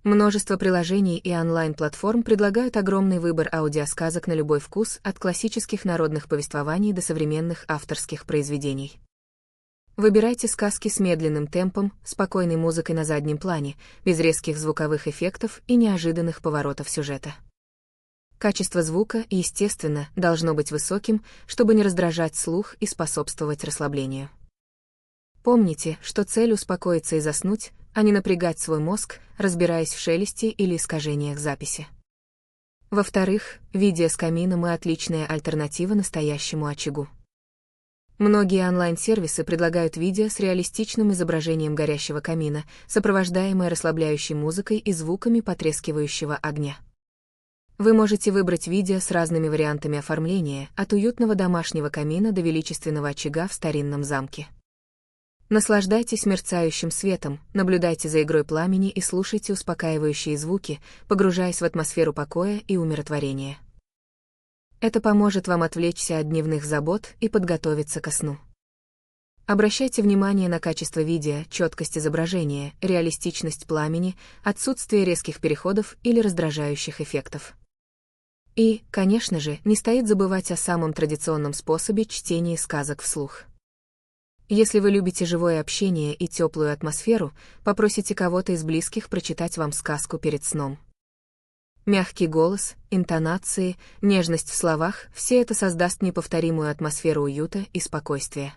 Множество приложений и онлайн-платформ предлагают огромный выбор аудиосказок на любой вкус, от классических народных повествований до современных авторских произведений. Выбирайте сказки с медленным темпом, спокойной музыкой на заднем плане, без резких звуковых эффектов и неожиданных поворотов сюжета. Качество звука, естественно, должно быть высоким, чтобы не раздражать слух и способствовать расслаблению. Помните, что цель успокоиться и заснуть, а не напрягать свой мозг, разбираясь в шелесте или искажениях записи. Во-вторых, видео с камином и отличная альтернатива настоящему очагу. Многие онлайн-сервисы предлагают видео с реалистичным изображением горящего камина, сопровождаемое расслабляющей музыкой и звуками потрескивающего огня. Вы можете выбрать видео с разными вариантами оформления, от уютного домашнего камина до величественного очага в старинном замке. Наслаждайтесь мерцающим светом, наблюдайте за игрой пламени и слушайте успокаивающие звуки, погружаясь в атмосферу покоя и умиротворения. Это поможет вам отвлечься от дневных забот и подготовиться ко сну. Обращайте внимание на качество видео, четкость изображения, реалистичность пламени, отсутствие резких переходов или раздражающих эффектов. И, конечно же, не стоит забывать о самом традиционном способе чтения сказок вслух. Если вы любите живое общение и теплую атмосферу, попросите кого-то из близких прочитать вам сказку перед сном. Мягкий голос, интонации, нежность в словах – все это создаст неповторимую атмосферу уюта и спокойствия.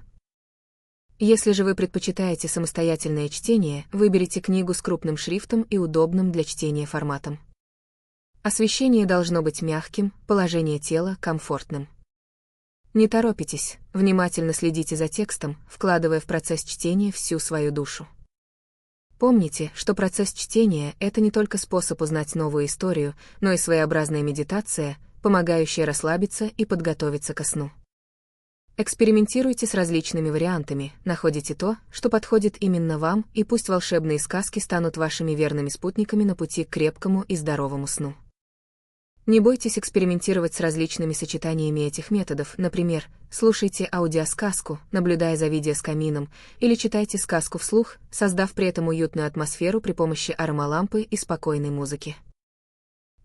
Если же вы предпочитаете самостоятельное чтение, выберите книгу с крупным шрифтом и удобным для чтения форматом. Освещение должно быть мягким, положение тела комфортным. Не торопитесь, внимательно следите за текстом, вкладывая в процесс чтения всю свою душу. Помните, что процесс чтения — это не только способ узнать новую историю, но и своеобразная медитация, помогающая расслабиться и подготовиться ко сну. Экспериментируйте с различными вариантами, находите то, что подходит именно вам, и пусть волшебные сказки станут вашими верными спутниками на пути к крепкому и здоровому сну. Не бойтесь экспериментировать с различными сочетаниями этих методов, например, слушайте аудиосказку, наблюдая за видео с камином, или читайте сказку вслух, создав при этом уютную атмосферу при помощи аромалампы и спокойной музыки.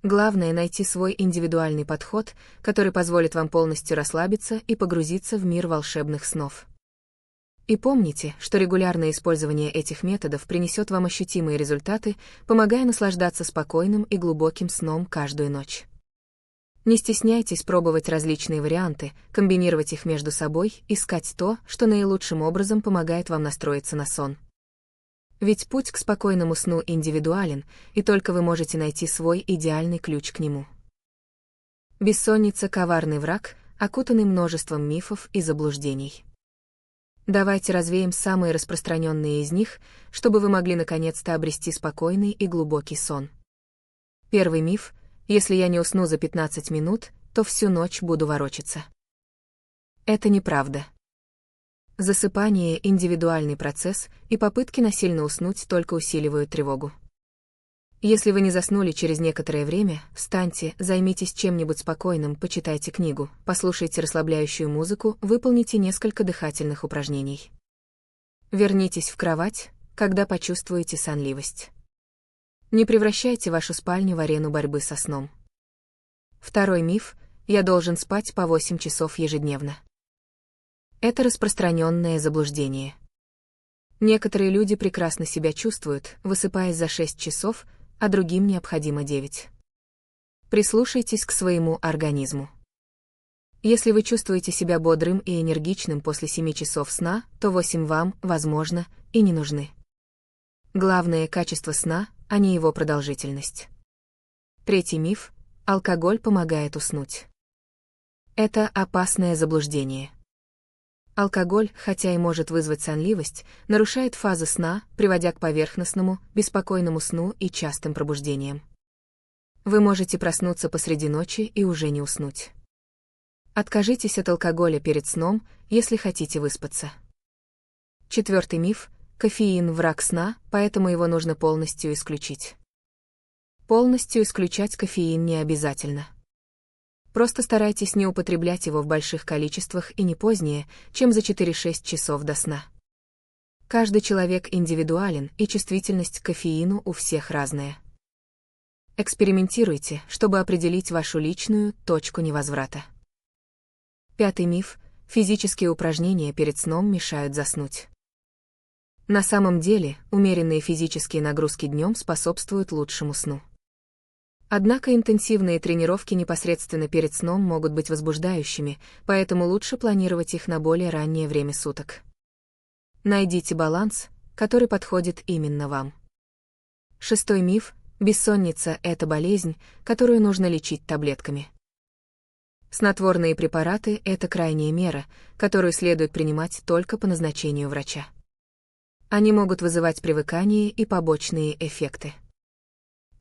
Главное — найти свой индивидуальный подход, который позволит вам полностью расслабиться и погрузиться в мир волшебных снов. И помните, что регулярное использование этих методов принесет вам ощутимые результаты, помогая наслаждаться спокойным и глубоким сном каждую ночь. Не стесняйтесь пробовать различные варианты, комбинировать их между собой, искать то, что наилучшим образом помогает вам настроиться на сон. Ведь путь к спокойному сну индивидуален, и только вы можете найти свой идеальный ключ к нему. Бессонница — коварный враг, окутанный множеством мифов и заблуждений. Давайте развеем самые распространенные из них, чтобы вы могли наконец-то обрести спокойный и глубокий сон. Первый миф: если я не усну за 15 минут, то всю ночь буду ворочаться. Это неправда. Засыпание — индивидуальный процесс, и попытки насильно уснуть только усиливают тревогу. Если вы не заснули через некоторое время, встаньте, займитесь чем-нибудь спокойным, почитайте книгу, послушайте расслабляющую музыку, выполните несколько дыхательных упражнений. Вернитесь в кровать, когда почувствуете сонливость. Не превращайте вашу спальню в арену борьбы со сном. Второй миф: я должен спать по 8 часов ежедневно. Это распространенное заблуждение. Некоторые люди прекрасно себя чувствуют, высыпаясь за 6 часов, а другим необходимо 9. Прислушайтесь к своему организму. Если вы чувствуете себя бодрым и энергичным после 7 часов сна, то 8 вам, возможно, и не нужны. Главное — качество сна, а не его продолжительность. Третий миф: алкоголь помогает уснуть. Это опасное заблуждение. Алкоголь, хотя и может вызвать сонливость, нарушает фазы сна, приводя к поверхностному, беспокойному сну и частым пробуждениям. Вы можете проснуться посреди ночи и уже не уснуть. Откажитесь от алкоголя перед сном, если хотите выспаться. 4-й миф. Кофеин – враг сна, поэтому его нужно полностью исключить. Полностью исключать кофеин не обязательно. Просто старайтесь не употреблять его в больших количествах и не позднее, чем за 4-6 часов до сна. Каждый человек индивидуален, и чувствительность к кофеину у всех разная. Экспериментируйте, чтобы определить вашу личную точку невозврата. 5-й миф. Физические упражнения перед сном мешают заснуть. На самом деле, умеренные физические нагрузки днем способствуют лучшему сну. Однако интенсивные тренировки непосредственно перед сном могут быть возбуждающими, поэтому лучше планировать их на более раннее время суток. Найдите баланс, который подходит именно вам. 6-й миф. Бессонница – это болезнь, которую нужно лечить таблетками. Снотворные препараты – это крайняя мера, которую следует принимать только по назначению врача. Они могут вызывать привыкание и побочные эффекты.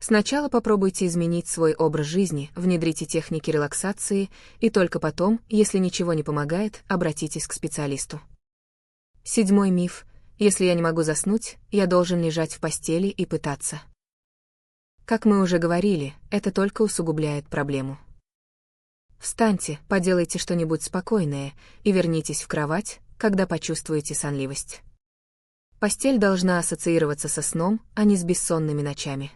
Сначала попробуйте изменить свой образ жизни, внедрите техники релаксации, и только потом, если ничего не помогает, обратитесь к специалисту. 7-й миф. Если я не могу заснуть, я должен лежать в постели и пытаться. Как мы уже говорили, это только усугубляет проблему. Встаньте, поделайте что-нибудь спокойное и вернитесь в кровать, когда почувствуете сонливость. Постель должна ассоциироваться со сном, а не с бессонными ночами.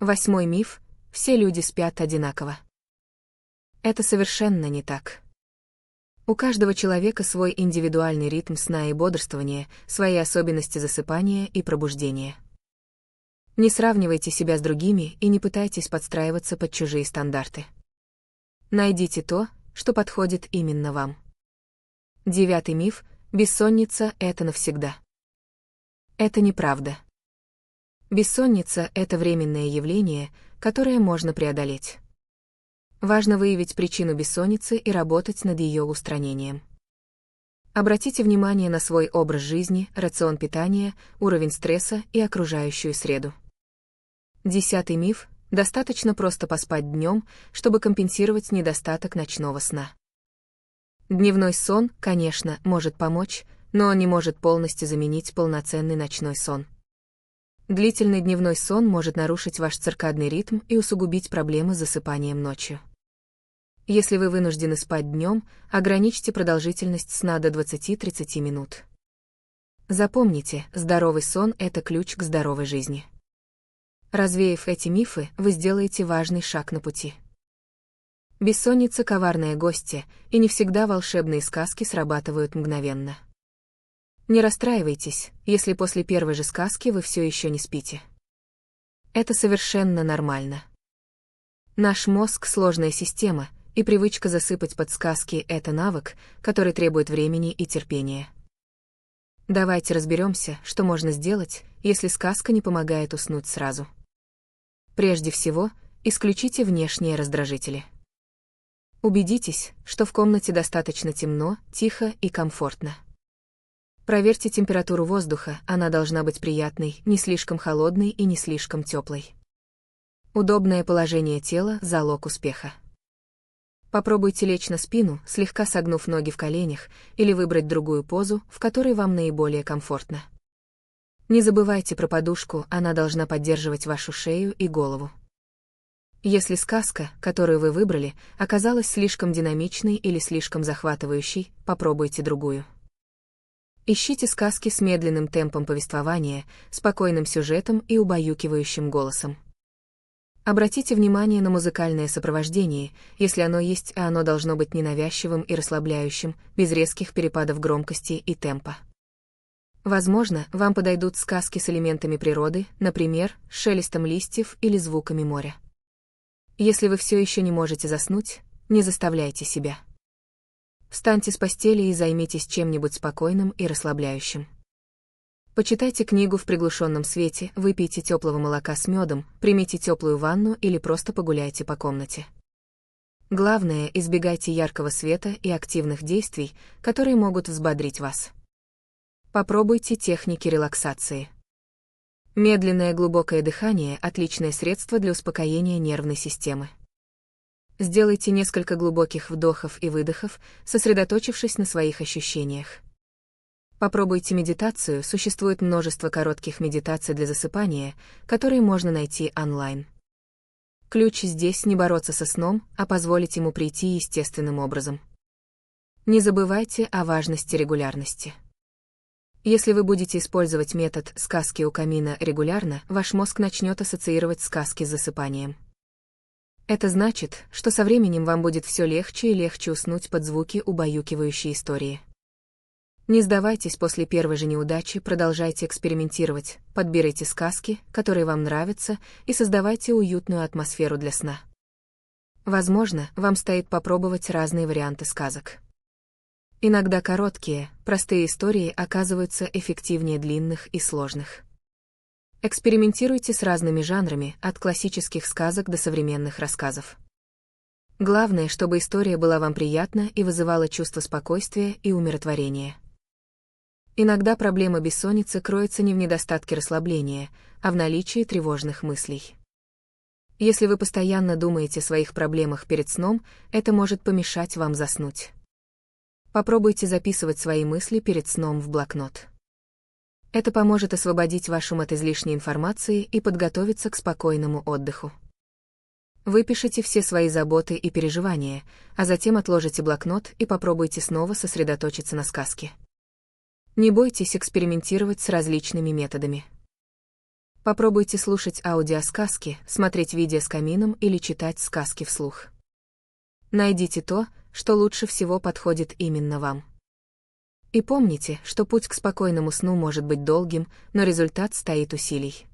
8-й миф. Все люди спят одинаково. Это совершенно не так. У каждого человека свой индивидуальный ритм сна и бодрствования, свои особенности засыпания и пробуждения. Не сравнивайте себя с другими и не пытайтесь подстраиваться под чужие стандарты. Найдите то, что подходит именно вам. 9-й миф. Бессонница – это навсегда. Это неправда. Бессонница – это временное явление, которое можно преодолеть. Важно выявить причину бессонницы и работать над ее устранением. Обратите внимание на свой образ жизни, рацион питания, уровень стресса и окружающую среду. 10-й миф. Достаточно просто поспать днем, чтобы компенсировать недостаток ночного сна. Дневной сон, конечно, может помочь, но он не может полностью заменить полноценный ночной сон. Длительный дневной сон может нарушить ваш циркадный ритм и усугубить проблемы с засыпанием ночью. Если вы вынуждены спать днем, ограничьте продолжительность сна до 20-30 минут. Запомните, здоровый сон – это ключ к здоровой жизни. Развеяв эти мифы, вы сделаете важный шаг на пути. Бессонница – коварная гостья, и не всегда волшебные сказки срабатывают мгновенно. Не расстраивайтесь, если после первой же сказки вы все еще не спите. Это совершенно нормально. Наш мозг – сложная система, и привычка засыпать подсказки – это навык, который требует времени и терпения. Давайте разберемся, что можно сделать, если сказка не помогает уснуть сразу. Прежде всего, исключите внешние раздражители. Убедитесь, что в комнате достаточно темно, тихо и комфортно. Проверьте температуру воздуха, она должна быть приятной, не слишком холодной и не слишком теплой. Удобное положение тела – залог успеха. Попробуйте лечь на спину, слегка согнув ноги в коленях, или выбрать другую позу, в которой вам наиболее комфортно. Не забывайте про подушку, она должна поддерживать вашу шею и голову. Если сказка, которую вы выбрали, оказалась слишком динамичной или слишком захватывающей, попробуйте другую. Ищите сказки с медленным темпом повествования, спокойным сюжетом и убаюкивающим голосом. Обратите внимание на музыкальное сопровождение, если оно есть, а оно должно быть ненавязчивым и расслабляющим, без резких перепадов громкости и темпа. Возможно, вам подойдут сказки с элементами природы, например, шелестом листьев или звуками моря. Если вы все еще не можете заснуть, не заставляйте себя. Встаньте с постели и займитесь чем-нибудь спокойным и расслабляющим. Почитайте книгу в приглушенном свете, выпейте теплого молока с медом, примите теплую ванну или просто погуляйте по комнате. Главное, избегайте яркого света и активных действий, которые могут взбодрить вас. Попробуйте техники релаксации. Медленное глубокое дыхание – отличное средство для успокоения нервной системы. Сделайте несколько глубоких вдохов и выдохов, сосредоточившись на своих ощущениях. Попробуйте медитацию, существует множество коротких медитаций для засыпания, которые можно найти онлайн. Ключ здесь не бороться со сном, а позволить ему прийти естественным образом. Не забывайте о важности регулярности. Если вы будете использовать метод «сказки у камина» регулярно, ваш мозг начнет ассоциировать сказки с засыпанием. Это значит, что со временем вам будет все легче и легче уснуть под звуки убаюкивающей истории. Не сдавайтесь после первой же неудачи, продолжайте экспериментировать, подбирайте сказки, которые вам нравятся, и создавайте уютную атмосферу для сна. Возможно, вам стоит попробовать разные варианты сказок. Иногда короткие, простые истории оказываются эффективнее длинных и сложных. Экспериментируйте с разными жанрами, от классических сказок до современных рассказов. Главное, чтобы история была вам приятна и вызывала чувство спокойствия и умиротворения. Иногда проблема бессонницы кроется не в недостатке расслабления, а в наличии тревожных мыслей. Если вы постоянно думаете о своих проблемах перед сном, это может помешать вам заснуть. Попробуйте записывать свои мысли перед сном в блокнот. Это поможет освободить ваш ум от излишней информации и подготовиться к спокойному отдыху. Выпишите все свои заботы и переживания, а затем отложите блокнот и попробуйте снова сосредоточиться на сказке. Не бойтесь экспериментировать с различными методами. Попробуйте слушать аудиосказки, смотреть видео с камином или читать сказки вслух. Найдите то, что лучше всего подходит именно вам. И помните, что путь к спокойному сну может быть долгим, но результат стоит усилий.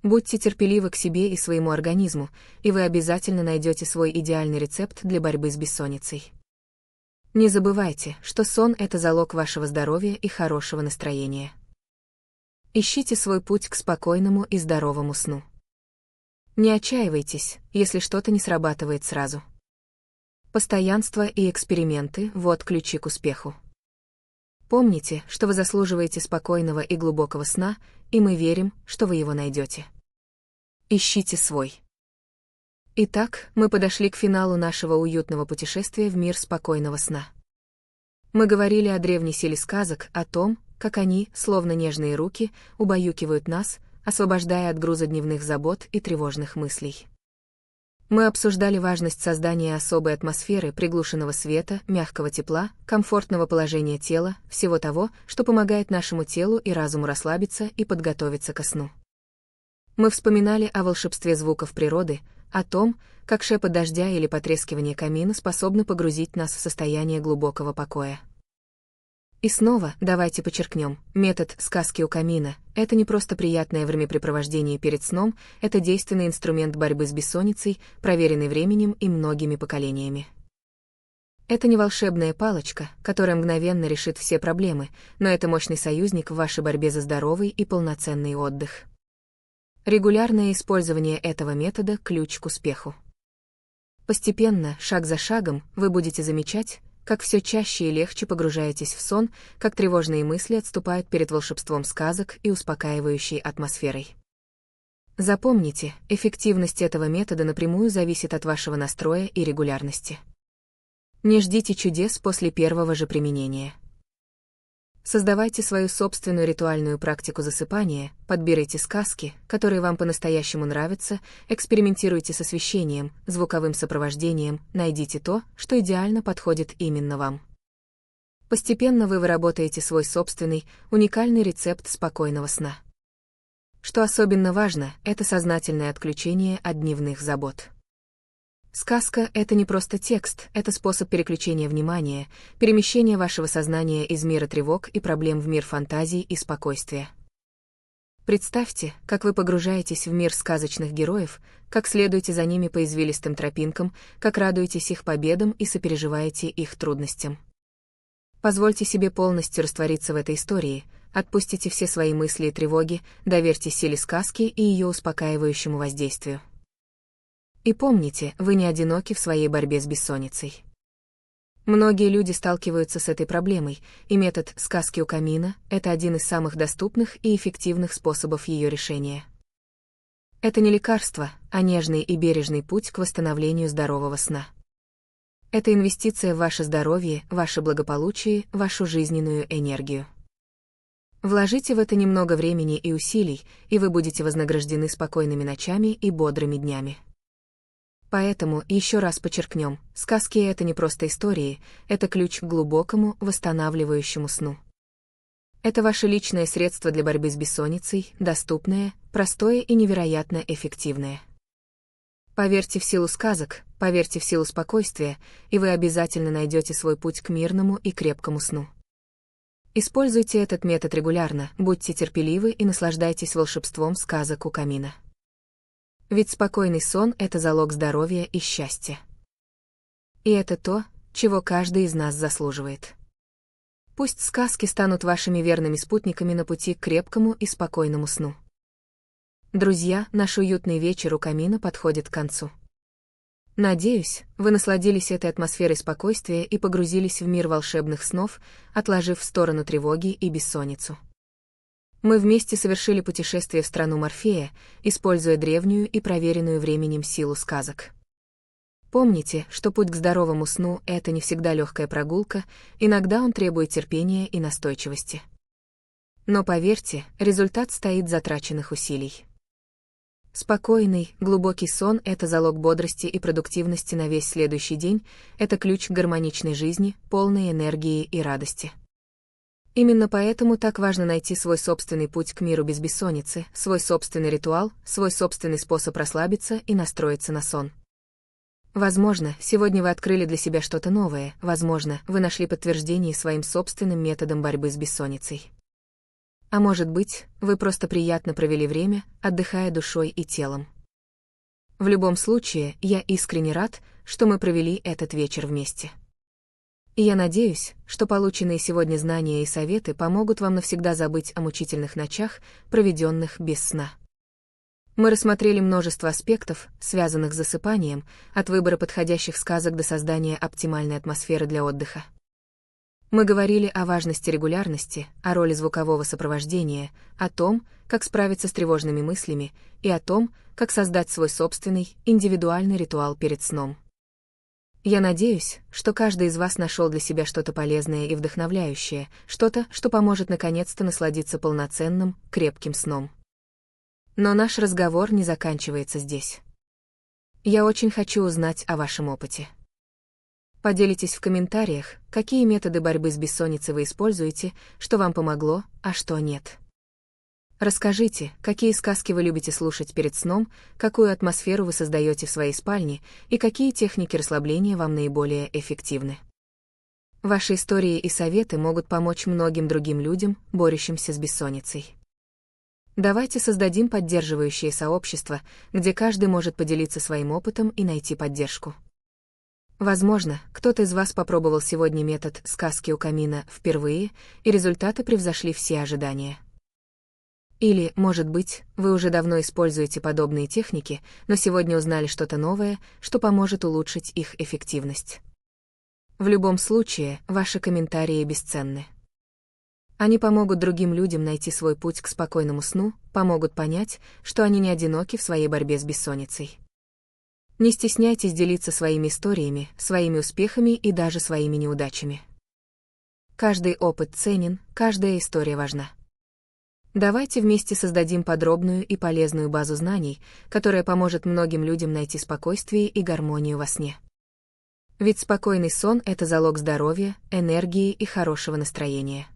Будьте терпеливы к себе и своему организму, и вы обязательно найдете свой идеальный рецепт для борьбы с бессонницей. Не забывайте, что сон – это залог вашего здоровья и хорошего настроения. Ищите свой путь к спокойному и здоровому сну. Не отчаивайтесь, если что-то не срабатывает сразу. Постоянство и эксперименты – вот ключи к успеху. Помните, что вы заслуживаете спокойного и глубокого сна, и мы верим, что вы его найдете. Ищите свой. Итак, мы подошли к финалу нашего уютного путешествия в мир спокойного сна. Мы говорили о древней силе сказок, о том, как они, словно нежные руки, убаюкивают нас, освобождая от груза дневных забот и тревожных мыслей. Мы обсуждали важность создания особой атмосферы приглушенного света, мягкого тепла, комфортного положения тела, всего того, что помогает нашему телу и разуму расслабиться и подготовиться ко сну. Мы вспоминали о волшебстве звуков природы, о том, как шепот дождя или потрескивание камина способны погрузить нас в состояние глубокого покоя. И снова, давайте подчеркнем, метод «сказки у камина» — это не просто приятное времяпрепровождение перед сном, это действенный инструмент борьбы с бессонницей, проверенный временем и многими поколениями. Это не волшебная палочка, которая мгновенно решит все проблемы, но это мощный союзник в вашей борьбе за здоровый и полноценный отдых. Регулярное использование этого метода – ключ к успеху. Постепенно, шаг за шагом, вы будете замечать, как все чаще и легче погружаетесь в сон, как тревожные мысли отступают перед волшебством сказок и успокаивающей атмосферой. Запомните, эффективность этого метода напрямую зависит от вашего настроя и регулярности. Не ждите чудес после первого же применения. Создавайте свою собственную ритуальную практику засыпания, подбирайте сказки, которые вам по-настоящему нравятся, экспериментируйте с освещением, звуковым сопровождением, найдите то, что идеально подходит именно вам. Постепенно вы выработаете свой собственный, уникальный рецепт спокойного сна. Что особенно важно, это сознательное отключение от дневных забот. Сказка — это не просто текст, это способ переключения внимания, перемещения вашего сознания из мира тревог и проблем в мир фантазий и спокойствия. Представьте, как вы погружаетесь в мир сказочных героев, как следуете за ними по извилистым тропинкам, как радуетесь их победам и сопереживаете их трудностям. Позвольте себе полностью раствориться в этой истории, отпустите все свои мысли и тревоги, доверьтесь силе сказки и ее успокаивающему воздействию. И помните, вы не одиноки в своей борьбе с бессонницей. Многие люди сталкиваются с этой проблемой, и метод «сказки у камина» — это один из самых доступных и эффективных способов ее решения. Это не лекарство, а нежный и бережный путь к восстановлению здорового сна. Это инвестиция в ваше здоровье, ваше благополучие, вашу жизненную энергию. Вложите в это немного времени и усилий, и вы будете вознаграждены спокойными ночами и бодрыми днями. Поэтому, еще раз подчеркнем, сказки — это не просто истории, это ключ к глубокому, восстанавливающему сну. Это ваше личное средство для борьбы с бессонницей, доступное, простое и невероятно эффективное. Поверьте в силу сказок, поверьте в силу спокойствия, и вы обязательно найдете свой путь к мирному и крепкому сну. Используйте этот метод регулярно, будьте терпеливы и наслаждайтесь волшебством сказок у камина. Ведь спокойный сон — это залог здоровья и счастья. И это то, чего каждый из нас заслуживает. Пусть сказки станут вашими верными спутниками на пути к крепкому и спокойному сну. Друзья, наш уютный вечер у камина подходит к концу. Надеюсь, вы насладились этой атмосферой спокойствия и погрузились в мир волшебных снов, отложив в сторону тревоги и бессонницу. Мы вместе совершили путешествие в страну Морфея, используя древнюю и проверенную временем силу сказок. Помните, что путь к здоровому сну — это не всегда легкая прогулка, иногда он требует терпения и настойчивости. Но поверьте, результат стоит затраченных усилий. Спокойный, глубокий сон — это залог бодрости и продуктивности на весь следующий день, это ключ к гармоничной жизни, полной энергии и радости. Именно поэтому так важно найти свой собственный путь к миру без бессонницы, свой собственный ритуал, свой собственный способ расслабиться и настроиться на сон. Возможно, сегодня вы открыли для себя что-то новое, возможно, вы нашли подтверждение своим собственным методом борьбы с бессонницей. А может быть, вы просто приятно провели время, отдыхая душой и телом. В любом случае, я искренне рад, что мы провели этот вечер вместе. И я надеюсь, что полученные сегодня знания и советы помогут вам навсегда забыть о мучительных ночах, проведенных без сна. Мы рассмотрели множество аспектов, связанных с засыпанием, от выбора подходящих сказок до создания оптимальной атмосферы для отдыха. Мы говорили о важности регулярности, о роли звукового сопровождения, о том, как справиться с тревожными мыслями, и о том, как создать свой собственный, индивидуальный ритуал перед сном. Я надеюсь, что каждый из вас нашел для себя что-то полезное и вдохновляющее, что-то, что поможет наконец-то насладиться полноценным, крепким сном. Но наш разговор не заканчивается здесь. Я очень хочу узнать о вашем опыте. Поделитесь в комментариях, какие методы борьбы с бессонницей вы используете, что вам помогло, а что нет. Расскажите, какие сказки вы любите слушать перед сном, какую атмосферу вы создаете в своей спальне и какие техники расслабления вам наиболее эффективны. Ваши истории и советы могут помочь многим другим людям, борющимся с бессонницей. Давайте создадим поддерживающее сообщество, где каждый может поделиться своим опытом и найти поддержку. Возможно, кто-то из вас попробовал сегодня метод «сказки у камина» впервые, и результаты превзошли все ожидания. Или, может быть, вы уже давно используете подобные техники, но сегодня узнали что-то новое, что поможет улучшить их эффективность. В любом случае, ваши комментарии бесценны. Они помогут другим людям найти свой путь к спокойному сну, помогут понять, что они не одиноки в своей борьбе с бессонницей. Не стесняйтесь делиться своими историями, своими успехами и даже своими неудачами. Каждый опыт ценен, каждая история важна. Давайте вместе создадим подробную и полезную базу знаний, которая поможет многим людям найти спокойствие и гармонию во сне. Ведь спокойный сон — это залог здоровья, энергии и хорошего настроения.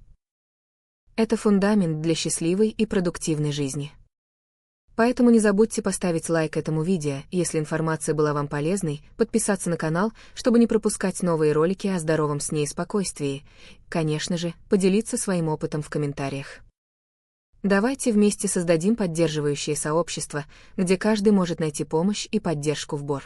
Это фундамент для счастливой и продуктивной жизни. Поэтому не забудьте поставить лайк этому видео, если информация была вам полезной, подписаться на канал, чтобы не пропускать новые ролики о здоровом сне и спокойствии, конечно же, поделиться своим опытом в комментариях. Давайте вместе создадим поддерживающее сообщество, где каждый может найти помощь и поддержку в бор.